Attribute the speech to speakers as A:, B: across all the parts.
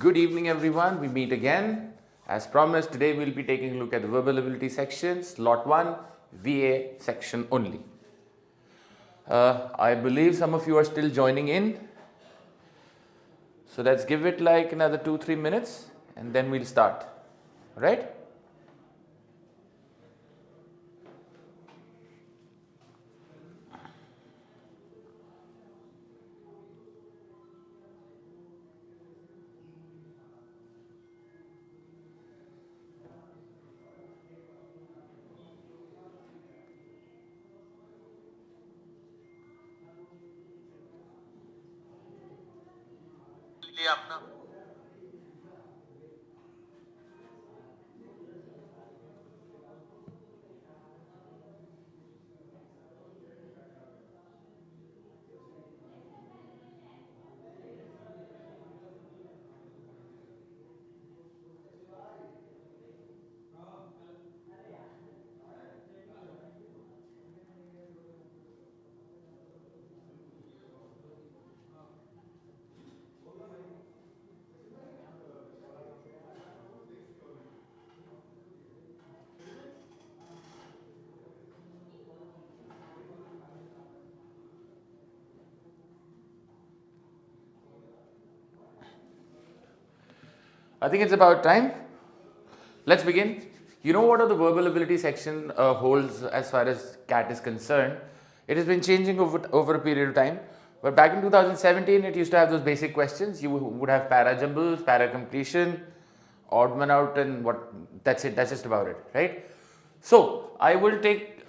A: Good evening, everyone. We meet again. As promised, today we'll be taking a look at the verbal ability section, slot 1, VA section only. I believe some of you are still joining in. So let's give it like another 2-3 minutes and then we'll start. All right? I think it's about time. Let's begin. You know what are the verbal ability section holds as far as CAT is concerned? It has been changing over a period of time. But back in 2017, it used to have those basic questions. You would have para jumbles, para completion, odd man out, and what. That's it. That's just about it, right? So I will take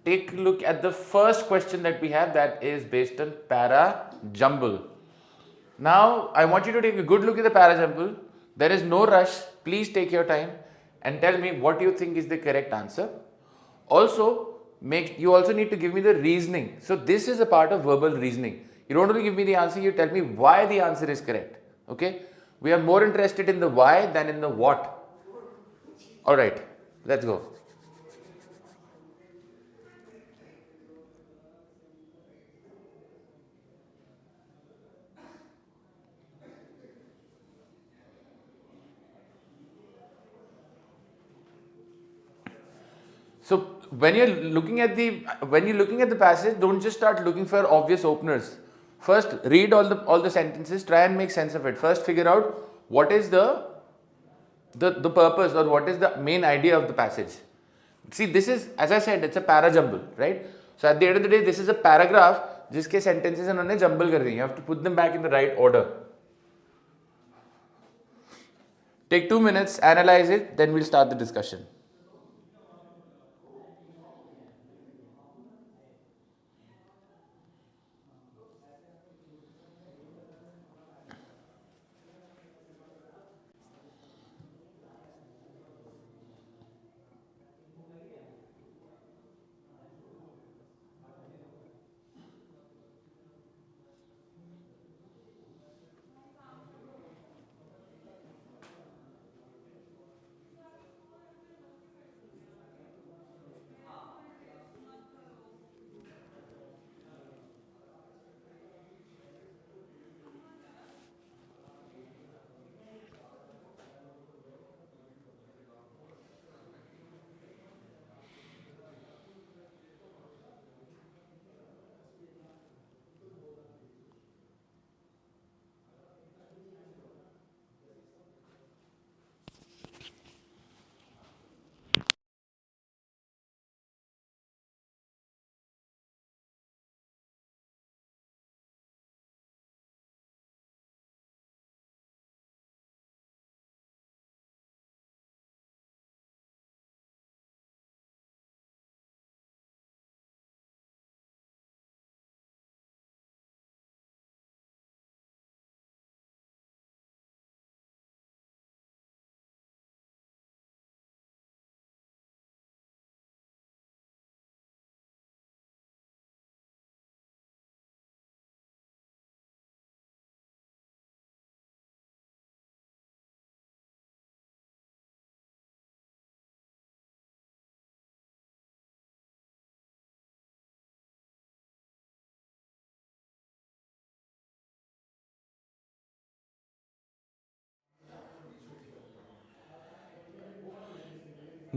A: a look at the first question that we have, that is based on para jumble. Now I want you to take a good look at the para jumble. There is no rush. Please take your time and tell me what you think is the correct answer. Also, you also need to give me the reasoning. So this is a part of verbal reasoning. You don't only give me the answer, you tell me why the answer is correct. Okay? We are more interested in the why than in the what. Alright, let's go. So when you're looking at the passage, don't just start looking for obvious openers. First, read all the sentences. Try and make sense of it. First, figure out what is the purpose or what is the main idea of the passage. See, this is, as I said, it's a para jumble, right? So at the end of the day, this is a paragraph जिसके sentences उन्होंने jumble कर दी. You have to put them back in the right order. Take 2 minutes, analyze it, then we'll start the discussion.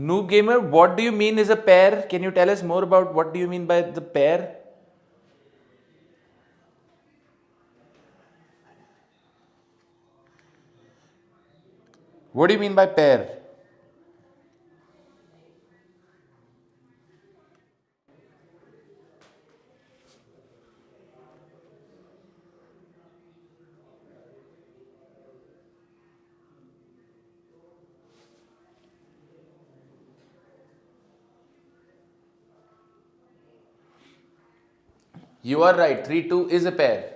A: Noob Gamer, what do you mean is a pair? Can you tell us more about what do you mean by the pair? What do you mean by pair? You are right, 3, 2 is a pair.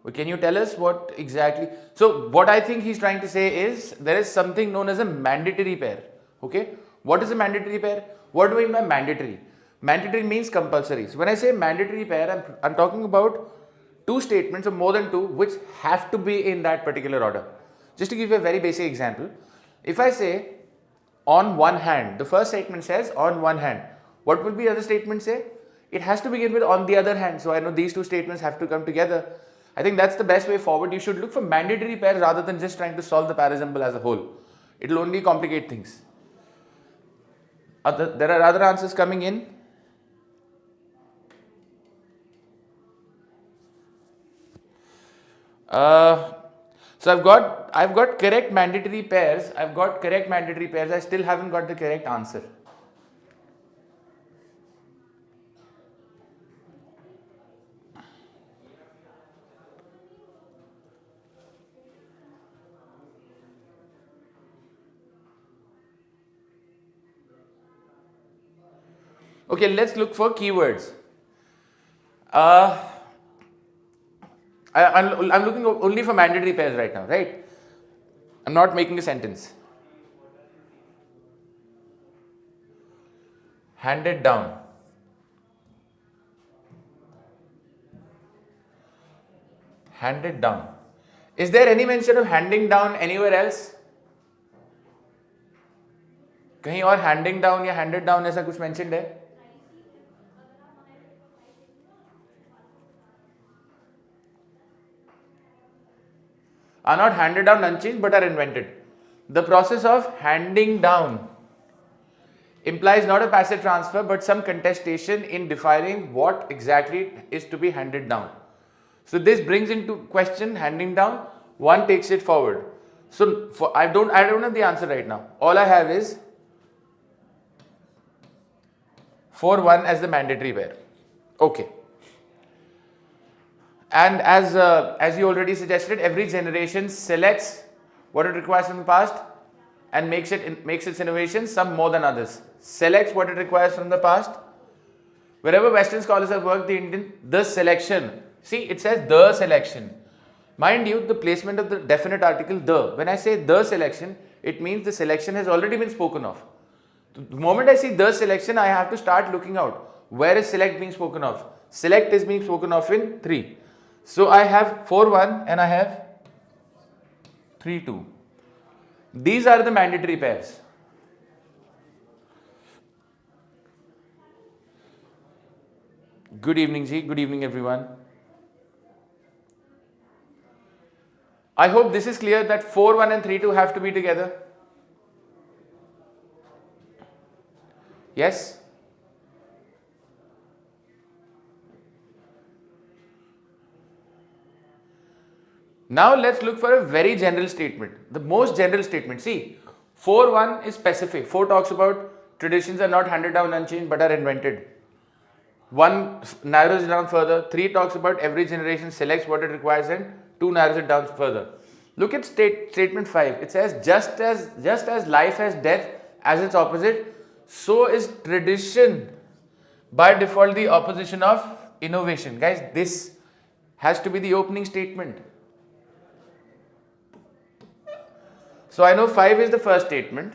A: But can you tell us what exactly? So what I think he's trying to say is there is something known as a mandatory pair. Okay. What is a mandatory pair? What do I mean by mandatory? Mandatory means compulsory. So when I say mandatory pair, I'm talking about two statements or more than two which have to be in that particular order. Just to give you a very basic example, if I say on one hand, the first statement says on one hand, what will the other statement say? It has to begin with on the other hand. So I know these two statements have to come together. I think that's the best way forward. You should look for mandatory pairs rather than just trying to solve the parasymple as a whole. It will only complicate things. There are other answers coming in. So I've got correct mandatory pairs. I still haven't got the correct answer. Okay, let's look for keywords. I'm looking only for mandatory pairs right now, right? I'm not making a sentence. Handed down. Handed down. Is there any mention of handing down anywhere else? कहीं और handing down या handed down ऐसा कुछ mentioned है? Are not handed down unchanged but are invented. The process of handing down implies not a passive transfer but some contestation in defining what exactly is to be handed down. So this brings into question handing down. One takes it forward. So I don't have the answer right now. All I have is 4-1 as the mandatory pair. Okay. And as you already suggested, every generation selects what it requires from the past and makes its innovations, some more than others. Selects what it requires from the past. Wherever Western scholars have worked, the selection. See, it says the selection. Mind you, the placement of the definite article the. When I say the selection, it means the selection has already been spoken of. The moment I see the selection, I have to start looking out. Where is select being spoken of? Select is being spoken of in 3. So I have 4-1 and I have 3-2. These are the mandatory pairs. Good evening, Ji. Good evening, everyone. I hope this is clear that 4-1 and 3-2 have to be together. Yes? Now let's look for a very general statement. The most general statement. See, 4-1 is specific. 4 talks about traditions are not handed down unchanged but are invented. 1 narrows it down further. 3 talks about every generation selects what it requires and 2 narrows it down further. Look at statement 5. It says just as life has death as its opposite, so is tradition by default the opposition of innovation. Guys, this has to be the opening statement. So I know 5 is the first statement.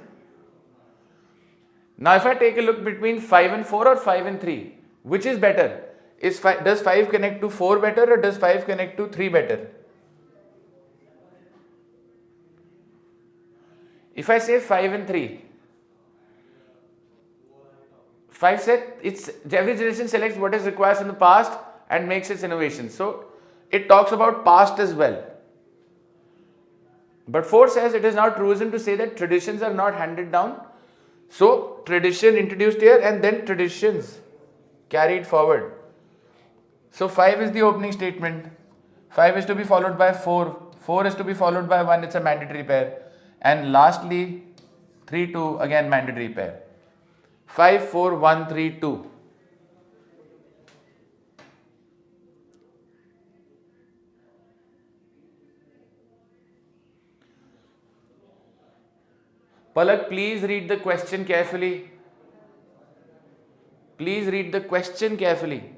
A: Now if I take a look between 5 and 4 or 5 and 3, which is better? Does 5 connect to 4 better or does 5 connect to 3 better? If I say 5 and 3, 5 said every generation selects what is required from the past and makes its innovation. So it talks about past as well. But 4 says it is now truism to say that traditions are not handed down So tradition introduced here and then traditions carried forward. So 5 is the opening statement. 5 is to be followed by 4. 4 is to be followed by 1. It's a mandatory pair. And lastly, 3, 2, again mandatory pair. 5, 4, 1, 3, 2. Palak, please read the question carefully. Please read the question carefully.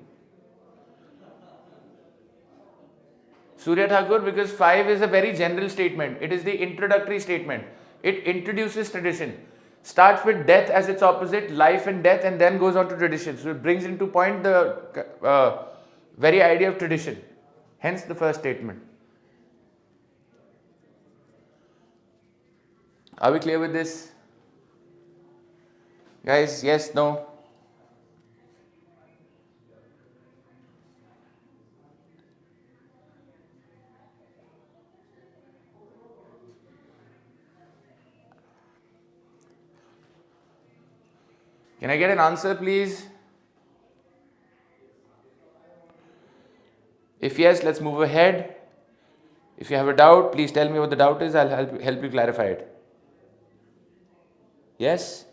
A: Surya Thakur, because 5 is a very general statement. It is the introductory statement. It introduces tradition. Starts with death as its opposite, life and death, and then goes on to tradition. So it brings into point the very idea of tradition. Hence the first statement. Are we clear with this? Guys, yes, no? Can I get an answer, please? If yes, let's move ahead. If you have a doubt, please tell me what the doubt is. I'll help you clarify it. Yes?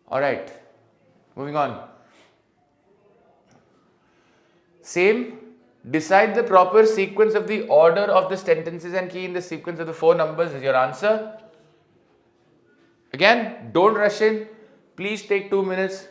A: Alright. Moving on. Same. Decide the proper sequence of the order of the sentences and key in the sequence of the 4 numbers is your answer. Again, don't rush in. Please take 2 minutes.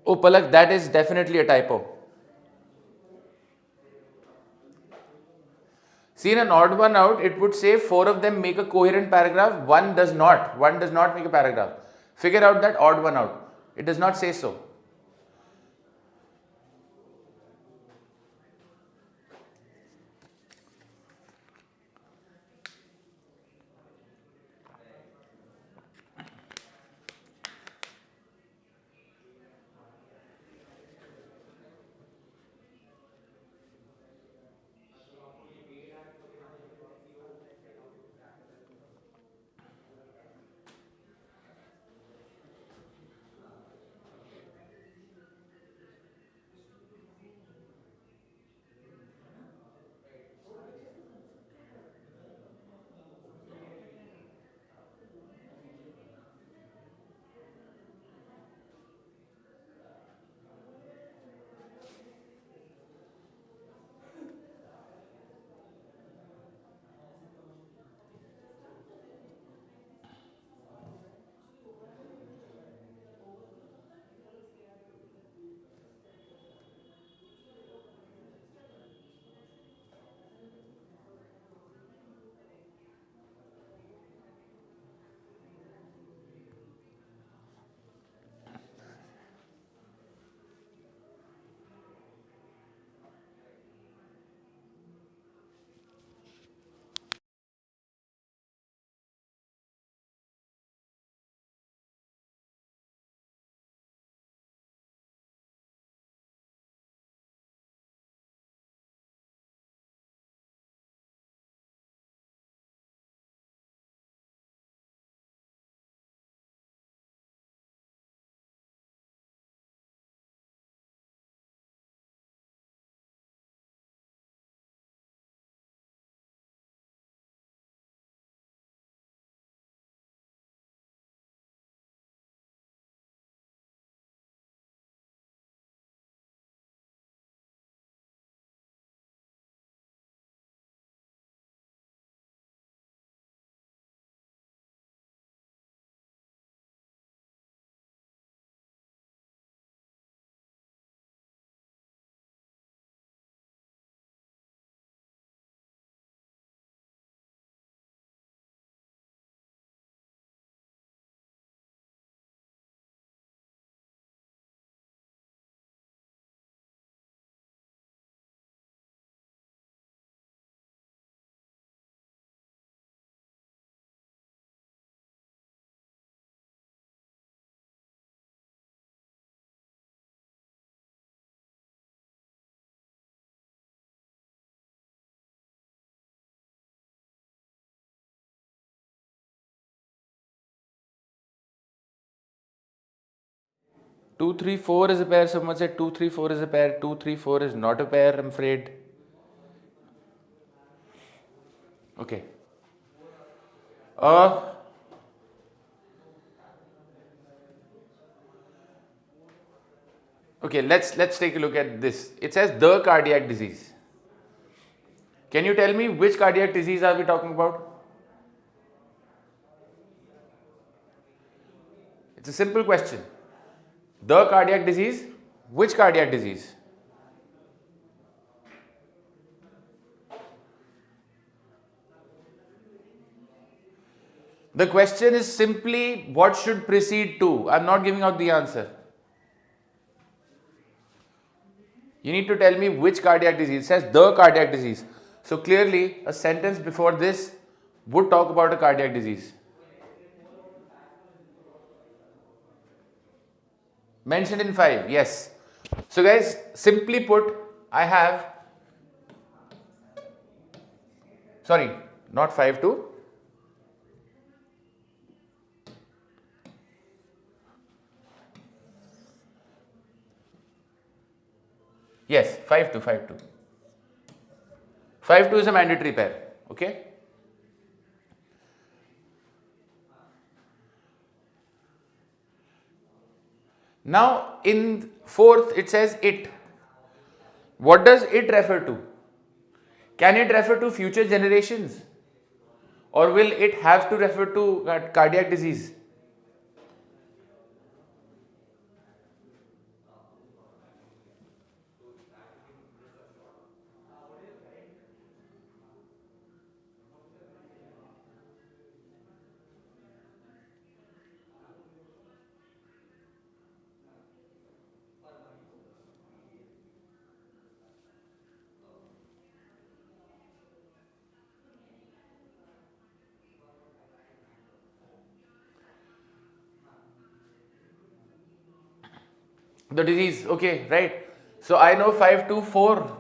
A: Oh, Palak, that is definitely a typo. See, in an odd one out, it would say 4 of them make a coherent paragraph, 1 does not. 1 does not make a paragraph. Figure out that odd one out. It does not say so. 2, 3, 4 is a pair. Someone said 2, 3, 4 is a pair. 2, 3, 4 is not a pair, I'm afraid. Okay. Okay, let's take a look at this. It says the cardiac disease. Can you tell me which cardiac disease are we talking about? It's a simple question. The cardiac disease? Which cardiac disease? The question is simply what should precede to. I'm not giving out the answer. You need to tell me which cardiac disease. It says the cardiac disease. So clearly, a sentence before this would talk about a cardiac disease. Mentioned in 5, yes. So guys, simply put, I have, sorry, not 5 2. Yes, 5 2, 5 2. 5 2 is a mandatory pair, okay? Now, in 4th, it says it. What does it refer to? Can it refer to future generations? Or will it have to refer to cardiac disease? The disease, okay, right. So I know 5 2 4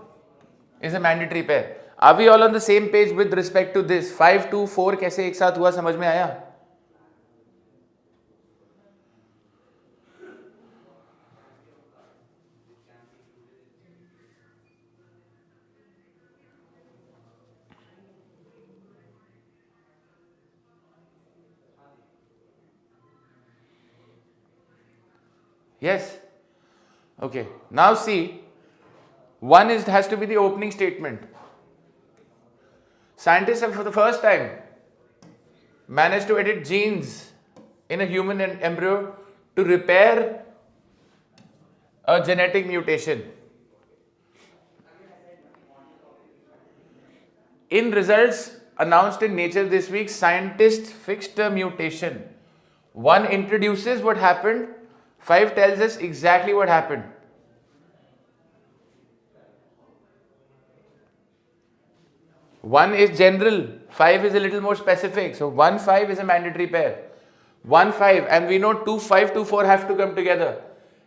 A: is a mandatory pair. Are we all on the same page with respect to this? 5 2 4 कैसे एक साथ हुआ समझ में आया? Yes. Okay. Now see, one is has to be the opening statement. Scientists have for the first time managed to edit genes in a human embryo to repair a genetic mutation. In results announced in Nature this week, scientists fixed a mutation. 1 introduces what happened, 5 tells us exactly what happened. 1 is general, 5 is a little more specific. So 1 5 is a mandatory pair. 1 5, and we know 2 5 2 4 have to come together.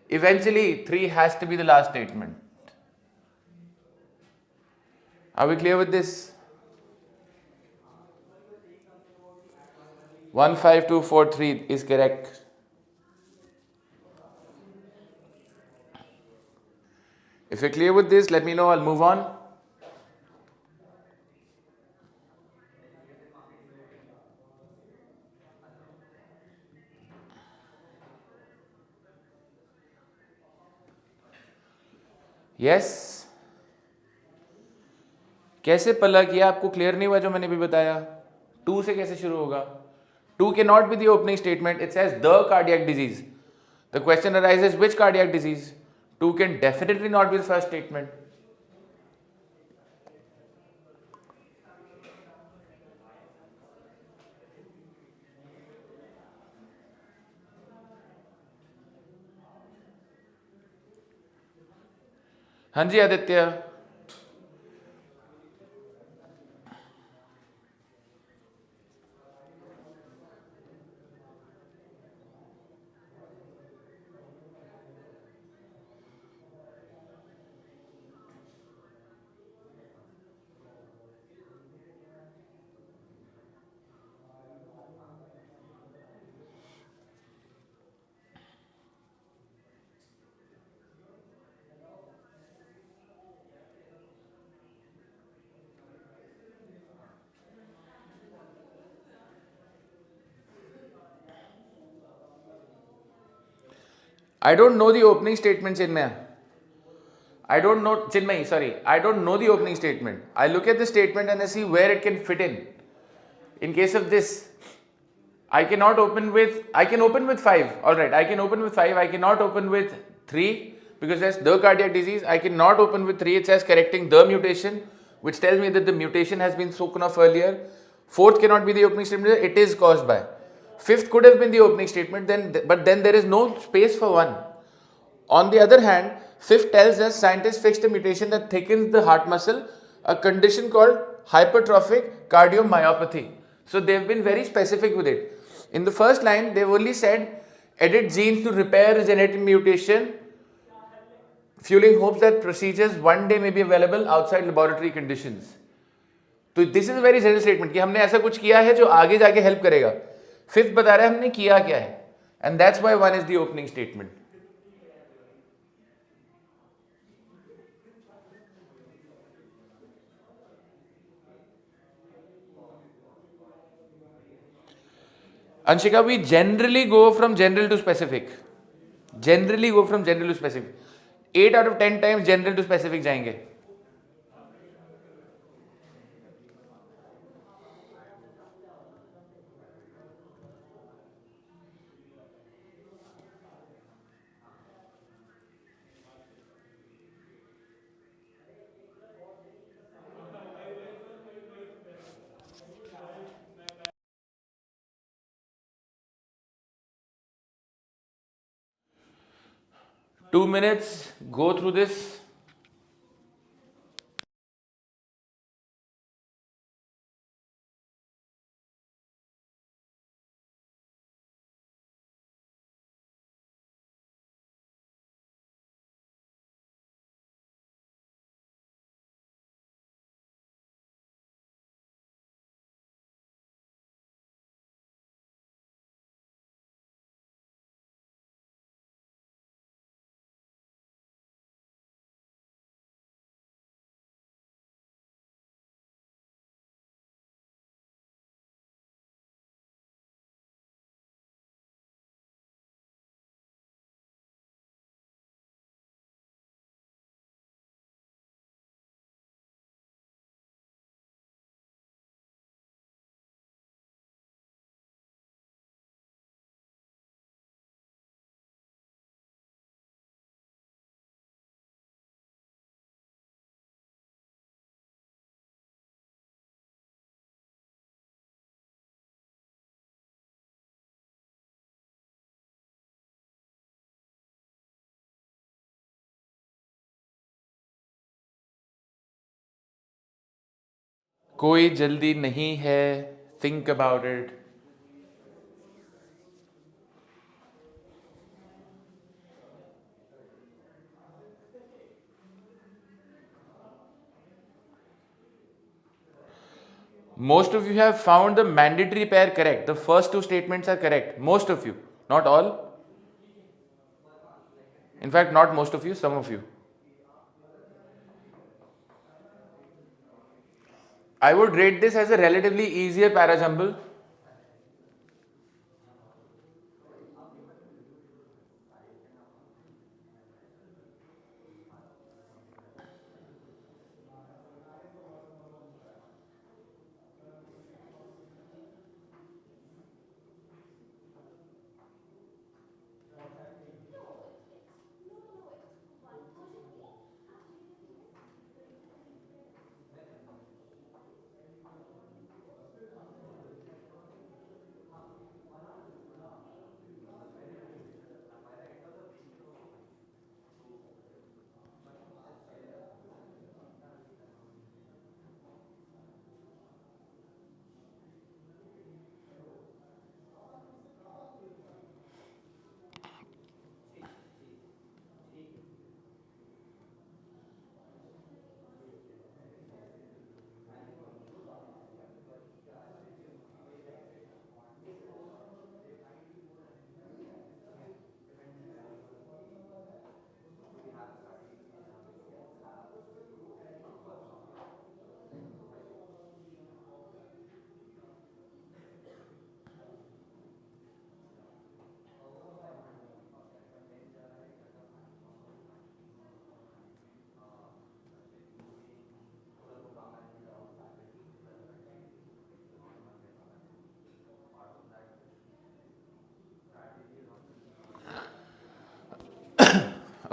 A: Eventually 3 has to be the last statement. Are we clear with this? 1 5 2 4 3 is correct. If you're clear with this, let me know, I'll move on. Yes. कैसे पल्ला किया? आपको clear नहीं हुआ जो मैंने भी बताया? 2 से कैसे शुरू होगा? 2 cannot be the opening statement. It says the cardiac disease. The question arises, which cardiac disease? 2 can definitely not be the first statement. हाँ जी Aditya. I don't know the opening statement, Chinmay. I don't know, Chinmay, sorry. I don't know the opening statement. I look at the statement and I see where it can fit in. In case of this, I can open with 5. Alright, I can open with 5. I cannot open with 3 because that's the cardiac disease. I cannot open with 3. It says correcting the mutation, which tells me that the mutation has been spoken of earlier. Fourth cannot be the opening statement. It is caused by. Fifth could have been the opening statement, but then there is no space for 1. On the other hand, fifth tells us scientists fixed a mutation that thickens the heart muscle, a condition called hypertrophic cardiomyopathy. So they've been very specific with it. In the first line, they've only said edit genes to repair a genetic mutation, fueling hopes that procedures one day may be available outside laboratory conditions. तो this is very general statement कि हमने ऐसा कुछ किया है जो आगे जाके हेल्प करेगा. फिफ्थ बता रहा है हमने किया क्या है, and that's why one is the opening statement. Anshika, we generally go from general to specific. Generally go from general to specific. 8 out of 10 times general to specific जाएंगे. Two minutes, go through this. कोई जल्दी नहीं है. Think about it. Most of you have found the mandatory pair correct. The first two statements are correct. Most of you, not all. In fact, not most of you, some of you. I would rate this as a relatively easier parajumble.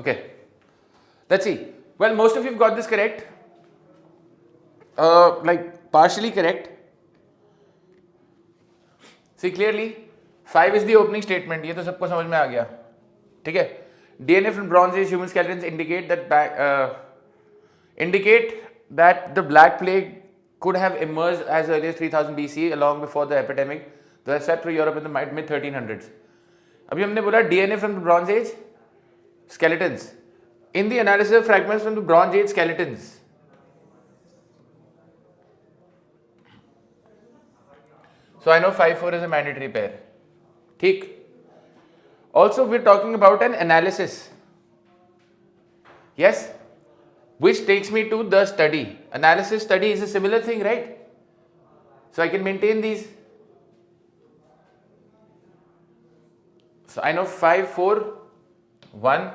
A: Okay, let's see. Well, most of you have got this correct, like partially correct. See clearly, 5 is the opening statement. ये तो सबको समझ में आ गया, ठीक है? DNA from Bronze Age human skeletons indicate that the Black Plague could have emerged as early as 3000 BC, along before the epidemic that swept through Europe in the mid 1300s. अभी हमने बोला DNA from the Bronze Age skeletons. In the analysis of fragments from the Bronze Age skeletons, so I know 5-4 is a mandatory pair. ठीक. Also, we're talking about an analysis. Yes, which takes me to the study. Analysis study is a similar thing, right? So I can maintain these. So I know 5, 4, 1.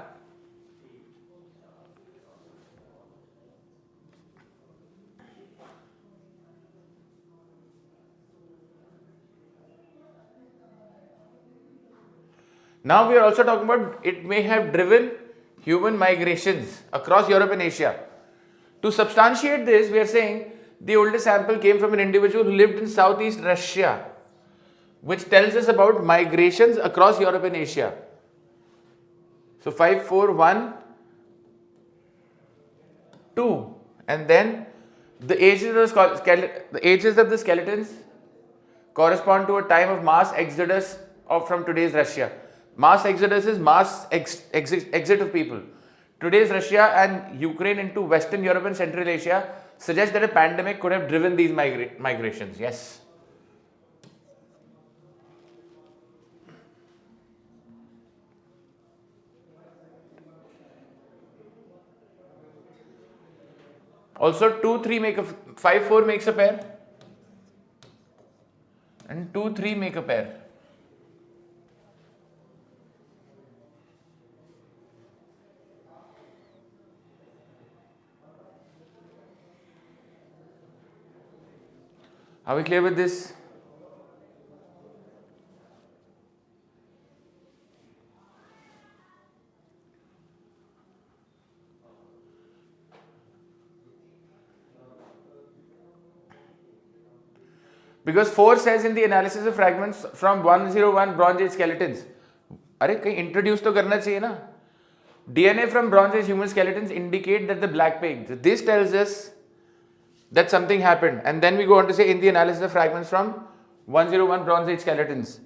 A: Now we are also talking about it may have driven human migrations across Europe and Asia. To substantiate this, we are saying the oldest sample came from an individual who lived in southeast Russia, which tells us about migrations across Europe and Asia. So 5, 4, 1, 2, and then the ages of the skeletons correspond to a time of mass exodus from today's Russia. Mass exodus is mass exit of people. Today's Russia and Ukraine into Western Europe and Central Asia suggests that a pandemic could have driven these migrations. Yes. Also 2, 3 make a 5, 4 makes a pair, and 2, 3 make a pair. Are we clear with this? Because 4 says in the analysis of fragments from 101 Bronze Age skeletons. अरे कहीं introduce तो करना चाहिए ना. DNA from Bronze Age human skeletons indicate that the Black Plague. This tells us that something happened, and then we go on to say in the analysis of fragments from 101 Bronze Age skeletons.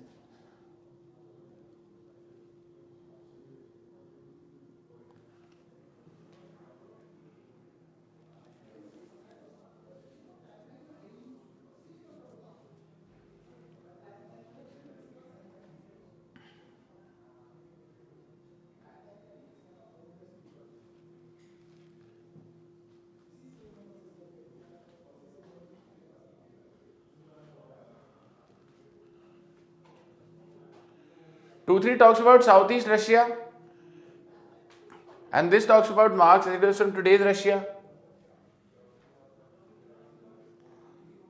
A: Two, 3 talks about Southeast Russia, and this talks about marks exodus from today's Russia.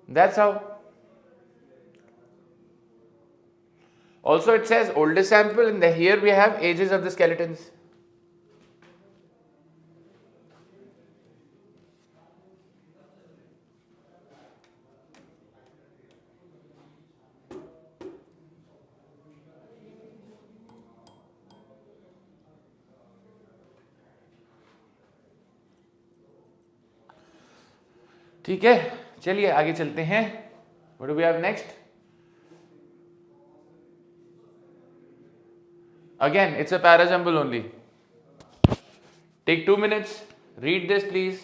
A: That's how. Also, it says oldest sample, and here we have ages of the skeletons. ठीक है, चलिए आगे चलते हैं. What do we have next? Again, it's a para jumble only. Take 2 minutes. Read this, please.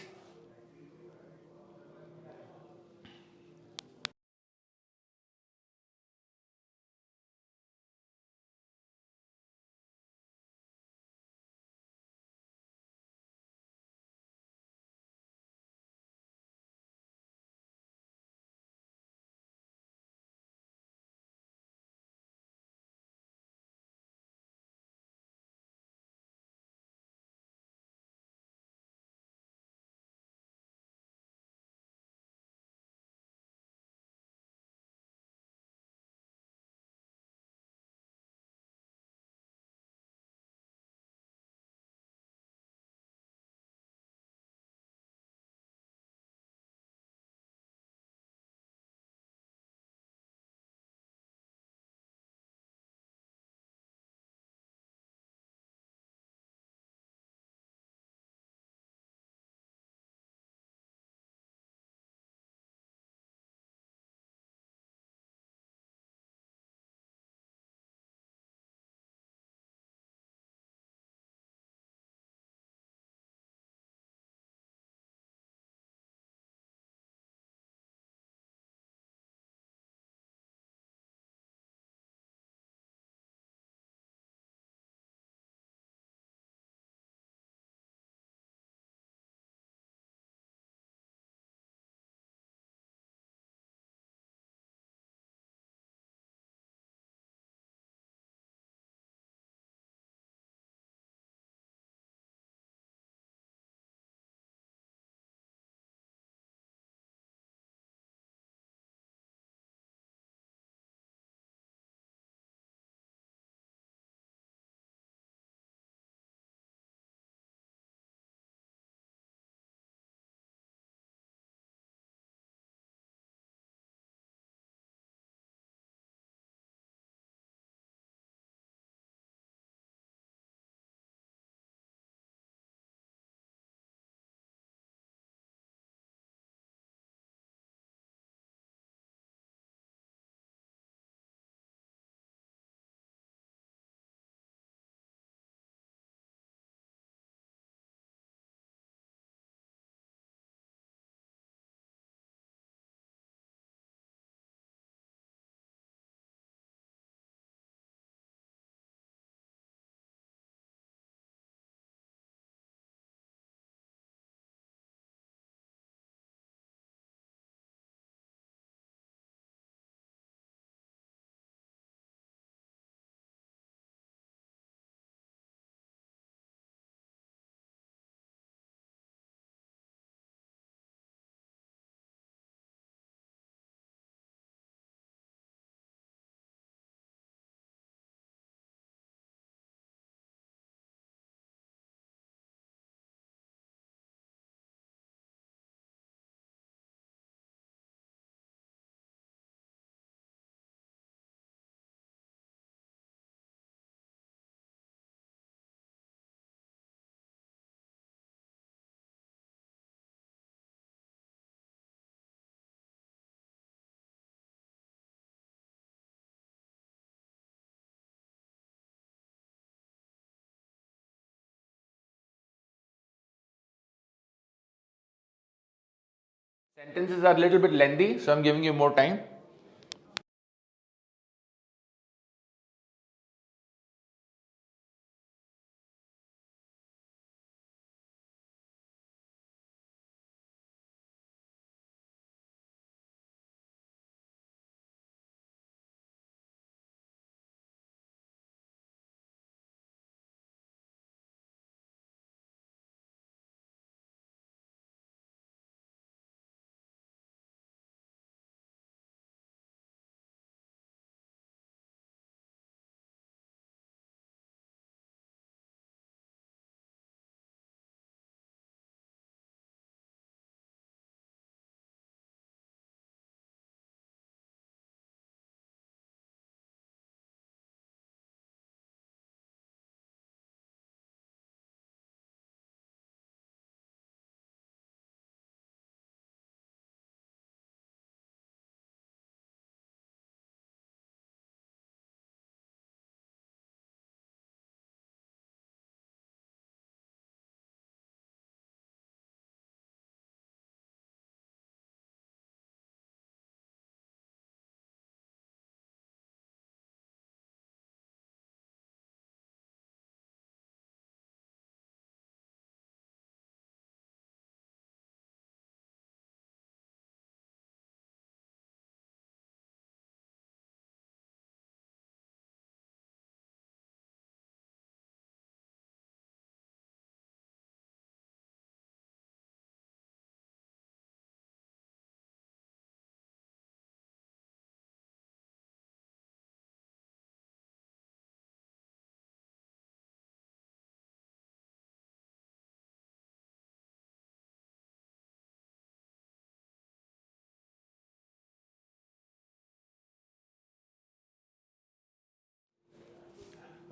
A: Sentences are a little bit lengthy, so I'm giving you more time.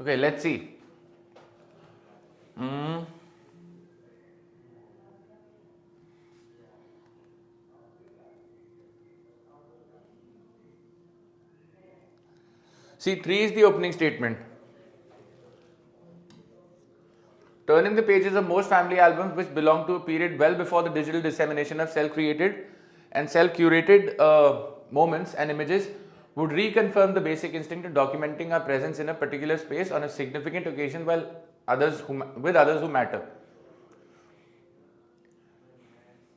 A: Okay, let's see. See, 3 is the opening statement. Turning the pages of most family albums which belong to a period well before the digital dissemination of self-created and self-curated moments and images would reconfirm the basic instinct of documenting our presence in a particular space on a significant occasion with others who matter.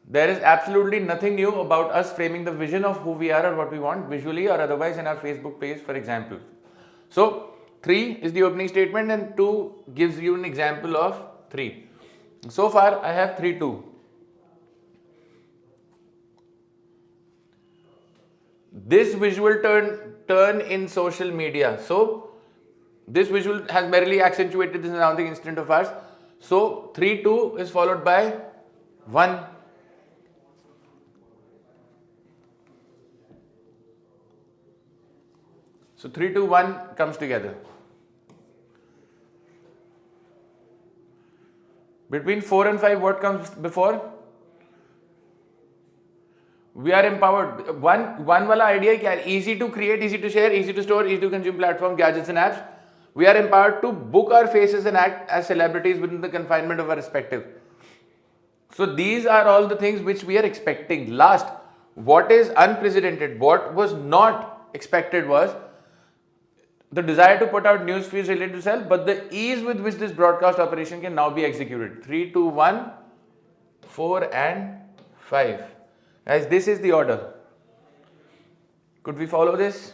A: There is absolutely nothing new about us framing the vision of who we are or what we want visually or otherwise in our Facebook page, for example. So 3 is the opening statement and 2 gives you an example of 3. So far I have 3, 2. This visual turn in social media. So this visual has merely accentuated this surrounding instant of ours. So 3, 2 is followed by 1. So 3, 2, 1 comes together. Between 4 and 5, what comes before? We are empowered. One wala idea क्या है? Easy to create, easy to share, easy to store, easy to consume platform, gadgets and apps. We are empowered to book our faces and act as celebrities within the confinement of our respective. So these are all the things which we are expecting. Last, what is unprecedented, what was not expected was the desire to put out news feeds related to self, but the ease with which this broadcast operation can now be executed. 3, 2, 1, 4 and 5. Guys, this is the order. Could we follow this?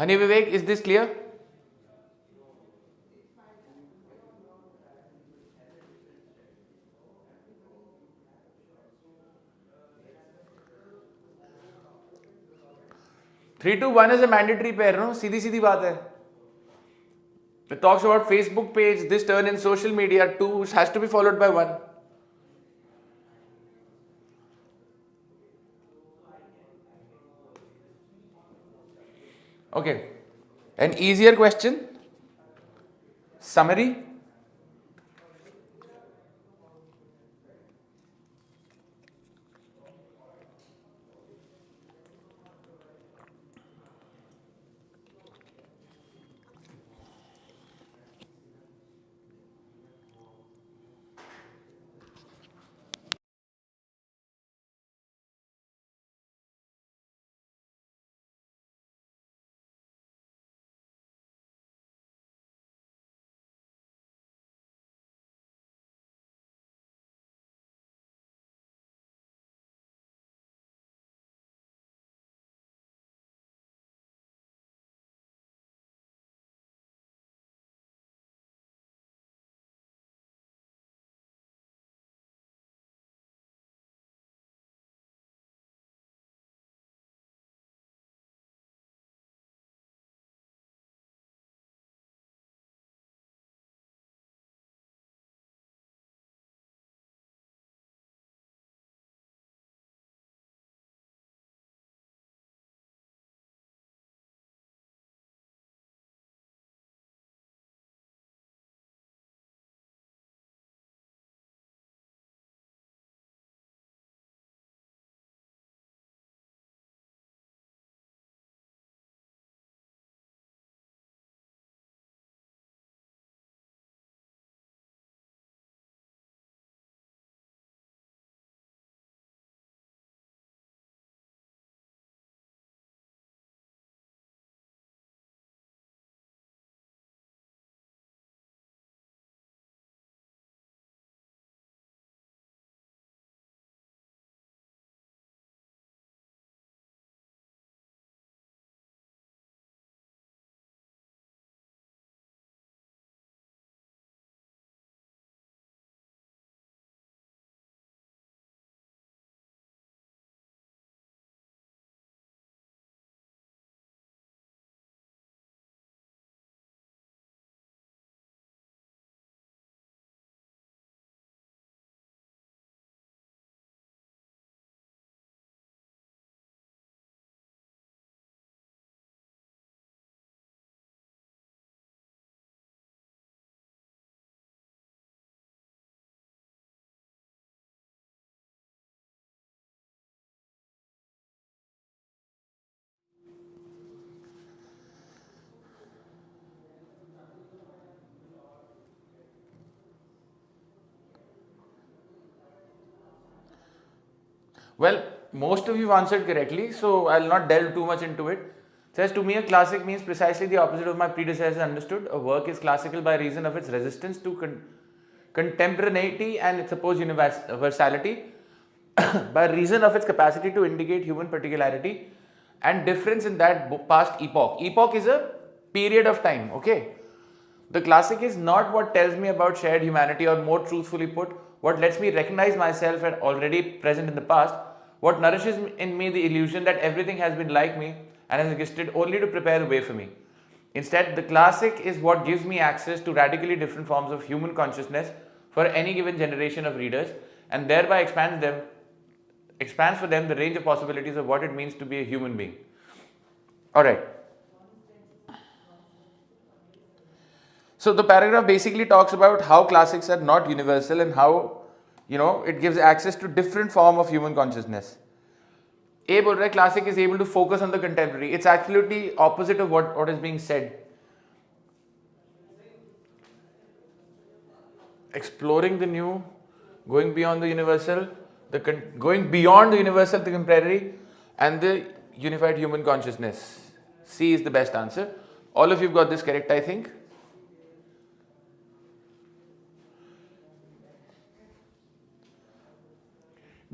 A: Honey Vivek, is this clear? Three, two, one is a mandatory pair, no? सीधी बात है. It talks about Facebook page, this turn in social media, 2 has to be followed by 1. Okay, an easier question, summary. Well, most of you answered correctly, so I'll not delve too much into it. Says to me, a classic means precisely the opposite of my predecessor understood. A work is classical by reason of its resistance to contemporaneity and its supposed universality, by reason of its capacity to indicate human particularity and difference in that past epoch. Epoch is a period of time, okay? The classic is not what tells me about shared humanity, or more truthfully put, what lets me recognize myself as already present in the past, what nourishes in me the illusion that everything has been like me and has existed only to prepare the way for me. Instead, the classic is what gives me access to radically different forms of human consciousness for any given generation of readers, and thereby expands for them the range of possibilities of what it means to be a human being. Alright. So the paragraph basically talks about how classics are not universal and how, it gives access to different form of human consciousness. A बोल रहा है classic is able to focus on the contemporary. It's absolutely opposite of what is being said. Exploring the new, going beyond the universal, going beyond the universal, the contemporary, and the unified human consciousness. C is the best answer. All of you got this correct, I think.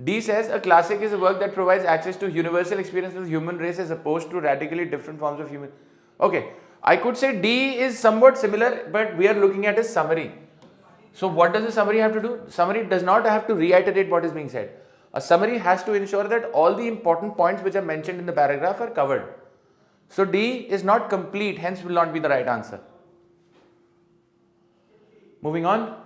A: D says a classic is a work that provides access to universal experience of the human race as opposed to radically different forms of human. Okay, I could say D is somewhat similar, but we are looking at a summary. So what does a summary have to do? Summary does not have to reiterate what is being said. A summary has to ensure that all the important points which are mentioned in the paragraph are covered. So D is not complete, hence will not be the right answer. Moving on.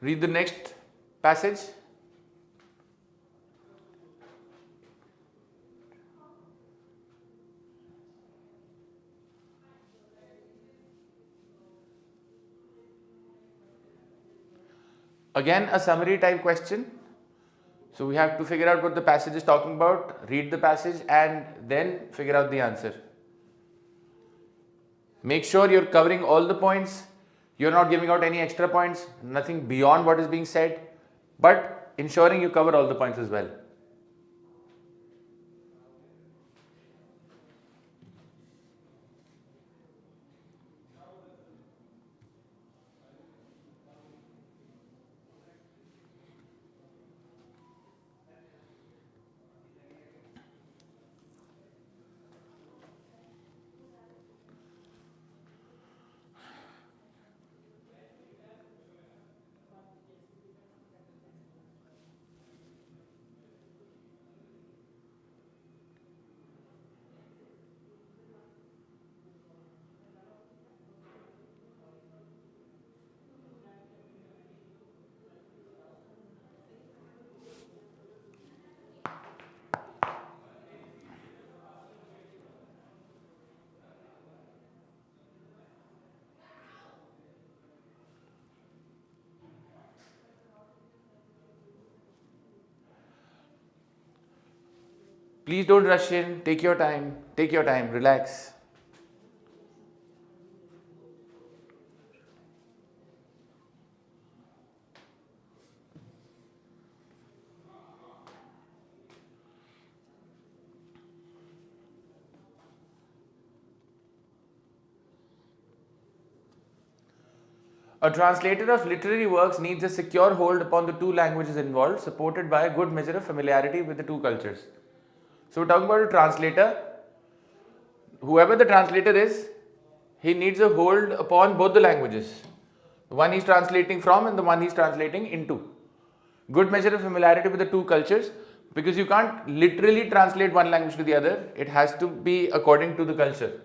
A: Read the next passage. Again, a summary type question. So we have to figure out what the passage is talking about, read the passage, and then figure out the answer. Make sure you're covering all the points. You're not giving out any extra points, nothing beyond what is being said, but ensuring you cover all the points as well. Please don't rush in, take your time, relax. A translator of literary works needs a secure hold upon the two languages involved, supported by a good measure of familiarity with the two cultures. So we're talking about a translator. Whoever the translator is, he needs a hold upon both the languages. The one he's translating from and the one he's translating into. Good measure of familiarity with the two cultures, because you can't literally translate one language to the other. It has to be according to the culture.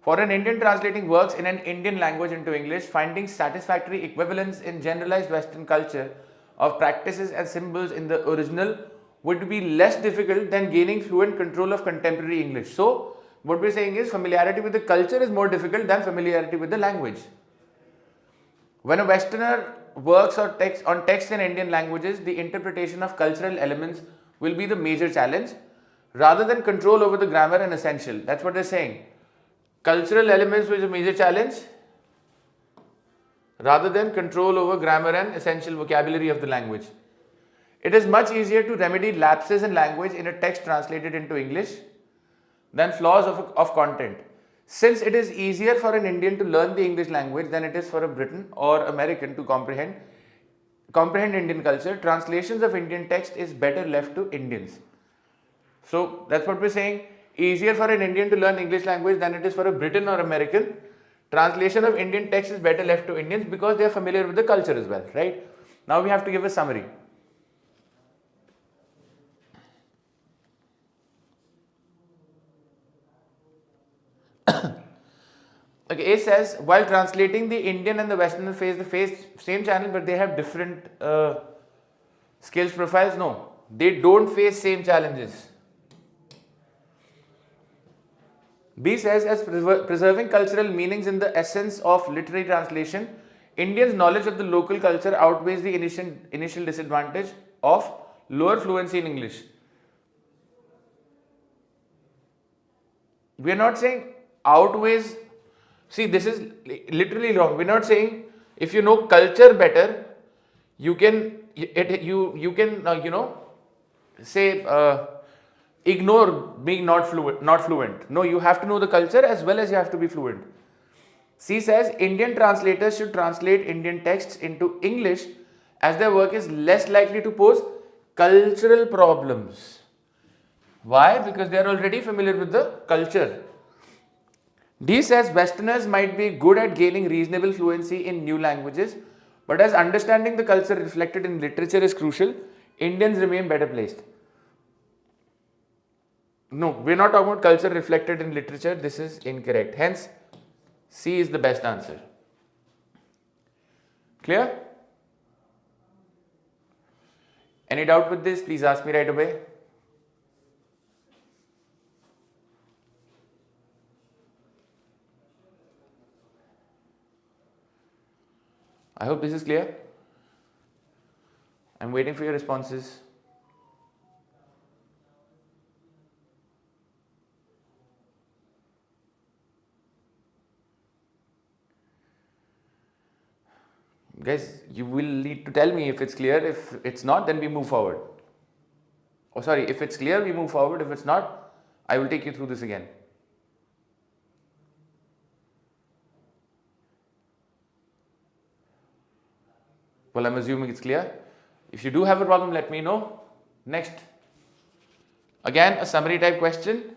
A: For an Indian translating works in an Indian language into English, finding satisfactory equivalence in generalized Western culture of practices and symbols in the original would be less difficult than gaining fluent control of contemporary English. So, what we're saying is familiarity with the culture is more difficult than familiarity with the language. When a Westerner works on text in Indian languages, the interpretation of cultural elements will be the major challenge rather than control over the grammar and essential. That's what they're saying. Cultural elements was a major challenge rather than control over grammar and essential vocabulary of the language. It is much easier to remedy lapses in language in a text translated into English than flaws of content. Since it is easier for an Indian to learn the English language than it is for a Briton or American to comprehend Indian culture, translations of Indian text is better left to Indians. So that's what we're saying. Easier for an Indian to learn English language than it is for a Briton or American. Translation of Indian text is better left to Indians because they are familiar with the culture as well, right? Now we have to give a summary. Okay, A says, while translating, the Indian and the Westerner face the same channel, but they have different skills profiles. No, they don't face same challenges. B says, as preserving cultural meanings in the essence of literary translation, Indians' knowledge of the local culture outweighs the initial disadvantage of lower fluency in English. We are not saying outweighs. See, this is literally wrong. We're not saying if you know culture better, you can say ignore being not fluent. No, you have to know the culture as well as you have to be fluent. C says Indian translators should translate Indian texts into English as their work is less likely to pose cultural problems. Why? Because they are already familiar with the culture. D says Westerners might be good at gaining reasonable fluency in new languages, but as understanding the culture reflected in literature is crucial, Indians remain better placed. No, we're not talking about culture reflected in literature. This is incorrect. Hence, C is the best answer. Clear? Any doubt with this? Please ask me right away. I hope this is clear. I'm waiting for your responses. Guys, you will need to tell me if it's clear. If it's not, then we move forward. Oh, sorry, if it's clear, we move forward. If it's not, I will take you through this again. Well, I'm assuming it's clear. If you do have a problem, let me know. Next. Again, a summary type question.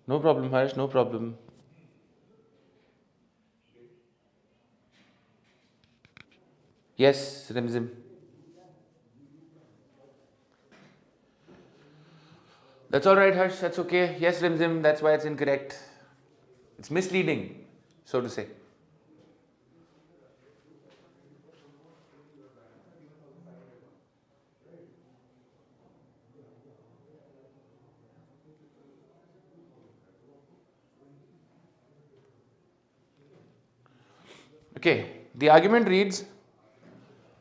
A: No problem, Harsh, no problem. Yes, Rimzim. That's all right, Harsh, that's okay. Yes, Rimzim, that's why it's incorrect. It's misleading, so to say. Okay, the argument reads,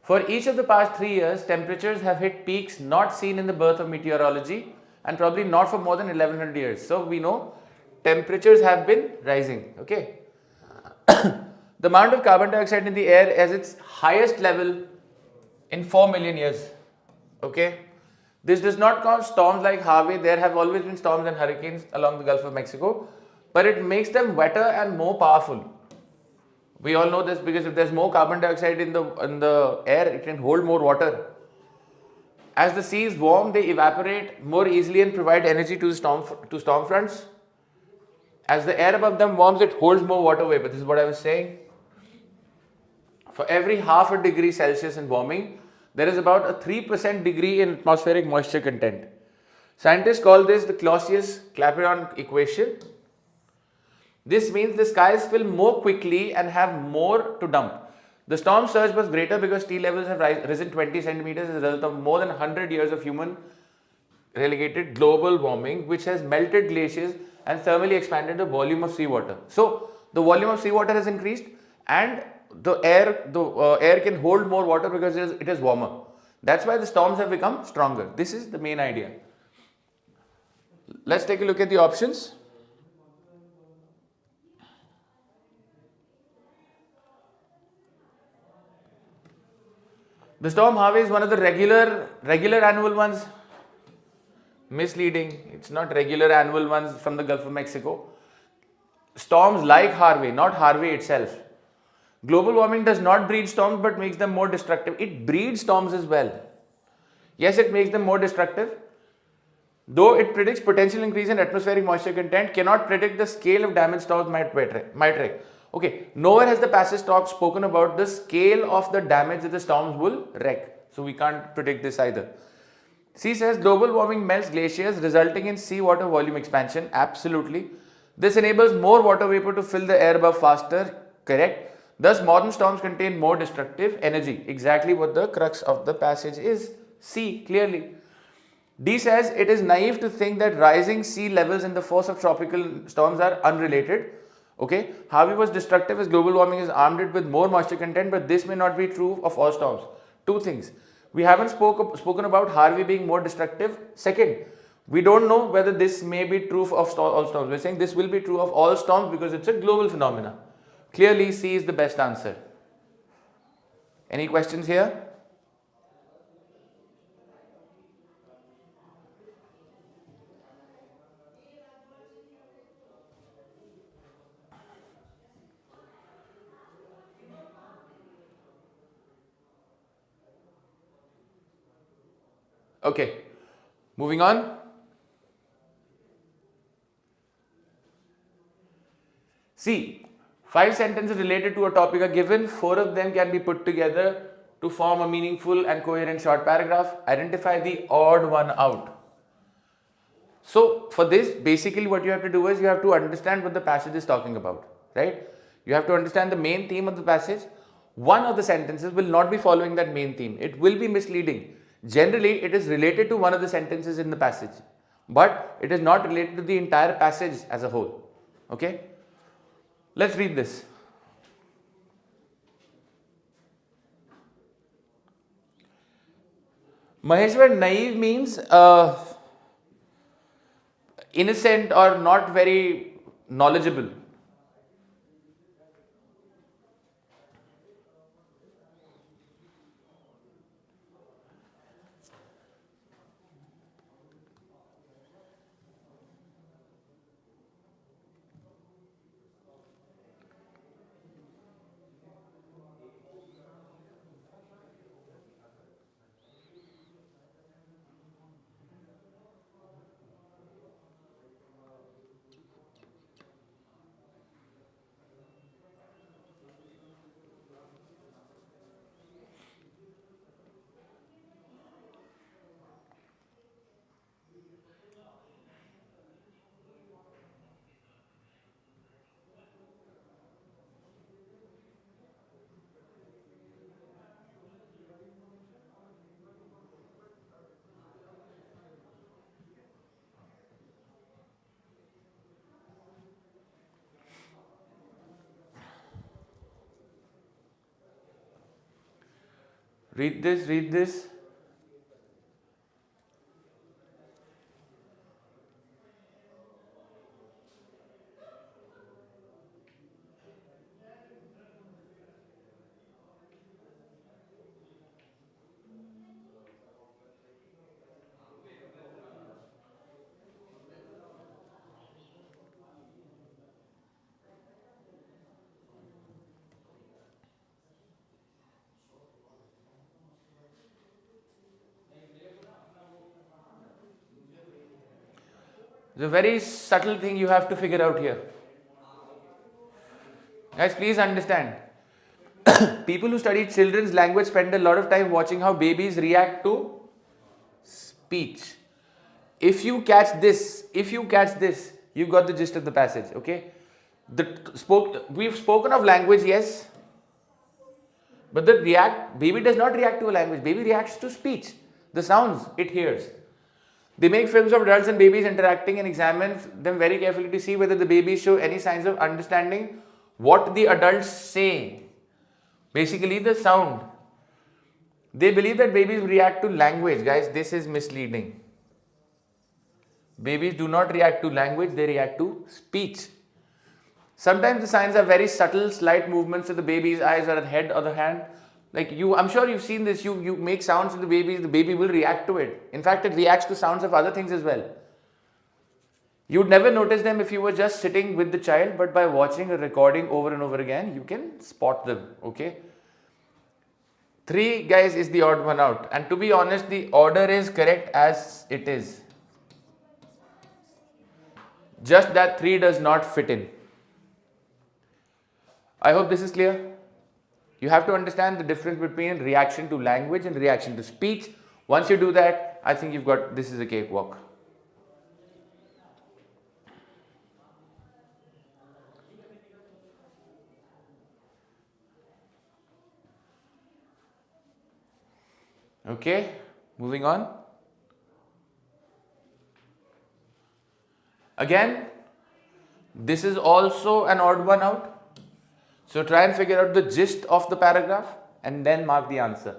A: for each of the past 3 years, temperatures have hit peaks not seen in the birth of meteorology and probably not for more than 1100 years. So we know temperatures have been rising. Okay. The amount of carbon dioxide in the air is its highest level in 4 million years. Okay. This does not cause storms like Harvey. There have always been storms and hurricanes along the Gulf of Mexico, but it makes them wetter and more powerful. We all know this because if there's more carbon dioxide in the air, it can hold more water. As the seas warm, they evaporate more easily and provide energy to storm fronts. As the air above them warms, it holds more water vapor. This is what I was saying. For every half a degree Celsius in warming, there is about a 3% degree in atmospheric moisture content. Scientists call this the Clausius-Clapeyron equation. This means the skies fill more quickly and have more to dump. The storm surge was greater because sea levels have risen 20 centimeters as a result of more than 100 years of human relegated global warming, which has melted glaciers and thermally expanded the volume of seawater. So the volume of seawater has increased and the air can hold more water because it is warmer. That's why the storms have become stronger. This is the main idea. Let's take a look at the options. The storm Harvey is one of the regular annual ones. Misleading. It's not regular annual ones from the Gulf of Mexico. Storms like Harvey, not Harvey itself. Global warming does not breed storms but makes them more destructive. It breeds storms as well. Yes, it makes them more destructive. Though it predicts potential increase in atmospheric moisture content, cannot predict the scale of damage storms might wreak. Okay, nowhere has the passage spoken about the scale of the damage that the storms will wreak. So we can't predict this either. C says global warming melts glaciers, resulting in seawater volume expansion. Absolutely. This enables more water vapor to fill the air above faster. Correct. Thus, modern storms contain more destructive energy. Exactly what the crux of the passage is. C, clearly. D says it is naive to think that rising sea levels and the force of tropical storms are unrelated. Okay, Harvey was destructive as global warming is armed it with more moisture content, but this may not be true of all storms. Two things. We haven't spoken about Harvey being more destructive. Second, we don't know whether this may be true of all storms. We're saying this will be true of all storms because it's a global phenomena. Clearly, C is the best answer. Any questions here? Okay, moving on. See, 5 sentences related to a topic are given. 4 of them can be put together to form a meaningful and coherent short paragraph. Identify the odd one out. So, for this, basically what you have to do is you have to understand what the passage is talking about, right? You have to understand the main theme of the passage. One of the sentences will not be following that main theme. It will be misleading. Generally, it is related to one of the sentences in the passage, but it is not related to the entire passage as a whole. Okay? Let's read this. Maheshwar, naive means innocent or not very knowledgeable. Read this. It's a very subtle thing you have to figure out here. Guys, please understand. People who study children's language spend a lot of time watching how babies react to speech. If you catch this, you've got the gist of the passage, okay? We've spoken of language, yes, but baby does not react to a language, baby reacts to speech, the sounds it hears. They make films of adults and babies interacting and examine them very carefully to see whether the babies show any signs of understanding what the adults say. Basically, the sound. They believe that babies react to language. Guys, this is misleading. Babies do not react to language, they react to speech. Sometimes the signs are very subtle, slight movements of the baby's eyes or the head or the hand. Like I'm sure you've seen this. You make sounds to the baby will react to it. In fact, it reacts to sounds of other things as well. You'd never notice them if you were just sitting with the child, but by watching a recording over and over again, you can spot them. Okay. 3, guys, is the odd one out. And to be honest, the order is correct as it is. Just that 3 does not fit in. I hope this is clear. You have to understand the difference between reaction to language and reaction to speech. Once you do that, I think you've got, this is a cakewalk. Okay, moving on. Again, this is also an odd one out. So try and figure out the gist of the paragraph and then mark the answer.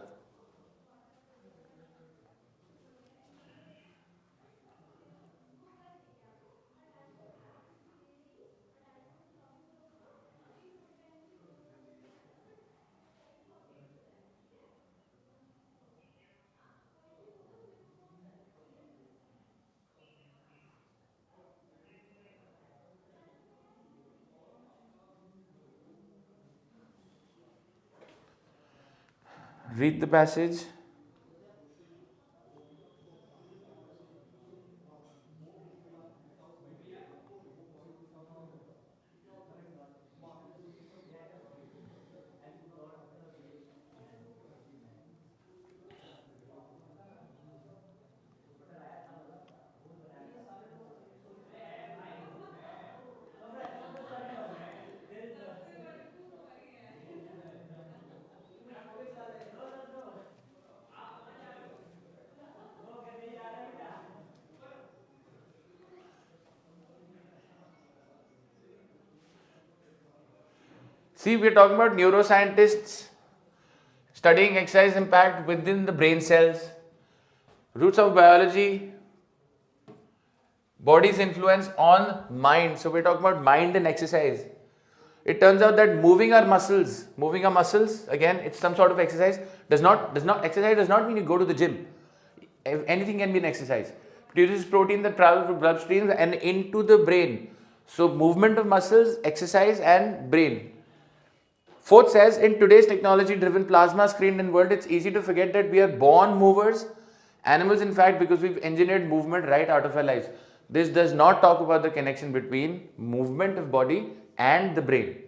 A: Read the passage. See, we're talking about neuroscientists studying exercise impact within the brain cells, roots of biology, body's influence on mind. So we're talking about mind and exercise. It turns out that moving our muscles, again, it's some sort of exercise. Exercise does not mean you go to the gym. Anything can be an exercise. Produces protein that travels through bloodstreams and into the brain. So movement of muscles, exercise and brain. 4th says, in today's technology-driven plasma-screened world, it's easy to forget that we are born movers. Animals, in fact, because we've engineered movement right out of our lives. This does not talk about the connection between movement of body and the brain.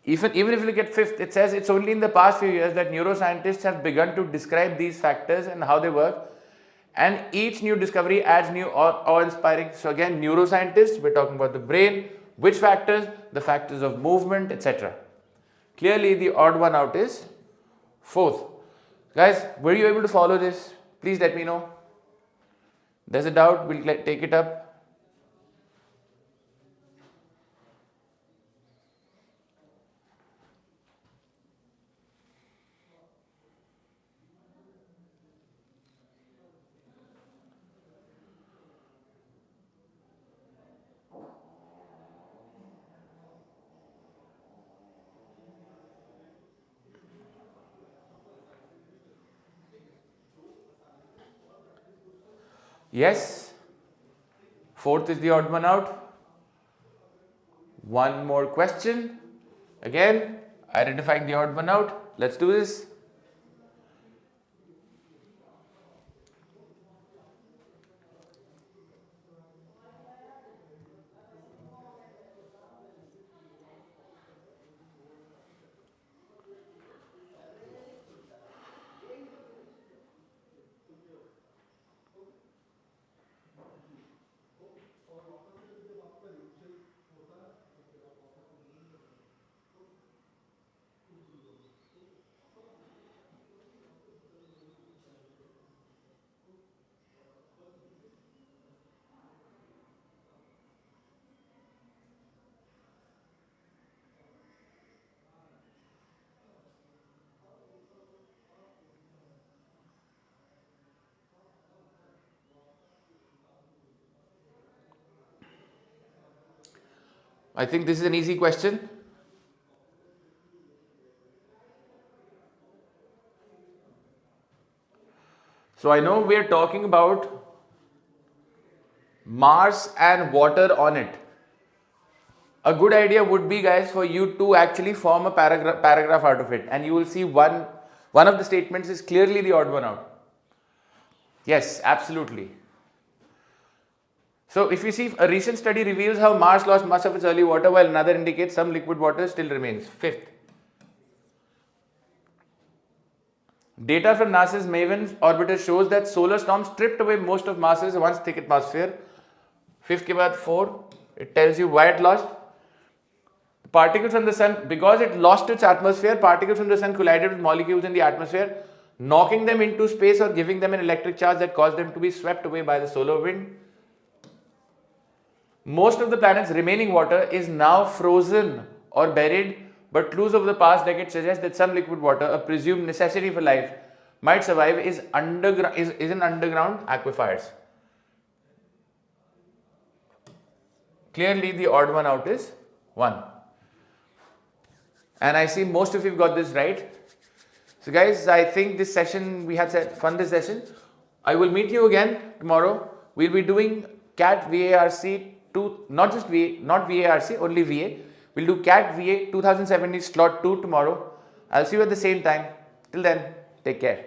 A: Even if you look at 5th, it says it's only in the past few years that neuroscientists have begun to describe these factors and how they work. And each new discovery adds new awe-inspiring. So again, neuroscientists, we're talking about the brain. Which factors? The factors of movement, etc. Clearly, the odd one out is 4th. Guys, were you able to follow this? Please let me know. There's a doubt, we'll take it up. Yes. 4th is the odd one out. One more question. Again, identifying the odd one out. Let's do this. I think this is an easy question. So I know we're talking about Mars and water on it. A good idea would be, guys, for you to actually form a paragraph out of it, and you will see one of the statements is clearly the odd one out. Yes, absolutely. So if you see, a recent study reveals how Mars lost much of its early water while another indicates some liquid water still remains. Fifth, data from NASA's Maven orbiter shows that solar storms stripped away most of Mars's once thick atmosphere. Fifth ke baad 4, it tells you why it lost. Particles from the sun, because it lost its atmosphere, particles from the sun collided with molecules in the atmosphere, knocking them into space or giving them an electric charge that caused them to be swept away by the solar wind. Most of the planet's remaining water is now frozen or buried, but clues of the past decade suggest that some liquid water, a presumed necessity for life, might survive is in underground aquifers. Clearly, the odd one out is 1. And I see most of you got this right. So guys, I think this session, we had fun this session. I will meet you again tomorrow. We'll be doing CAT VARC 2, not VARC, only VA. We'll do CAT VA 2017 slot 2 tomorrow. I'll see you at the same time. Till then, take care.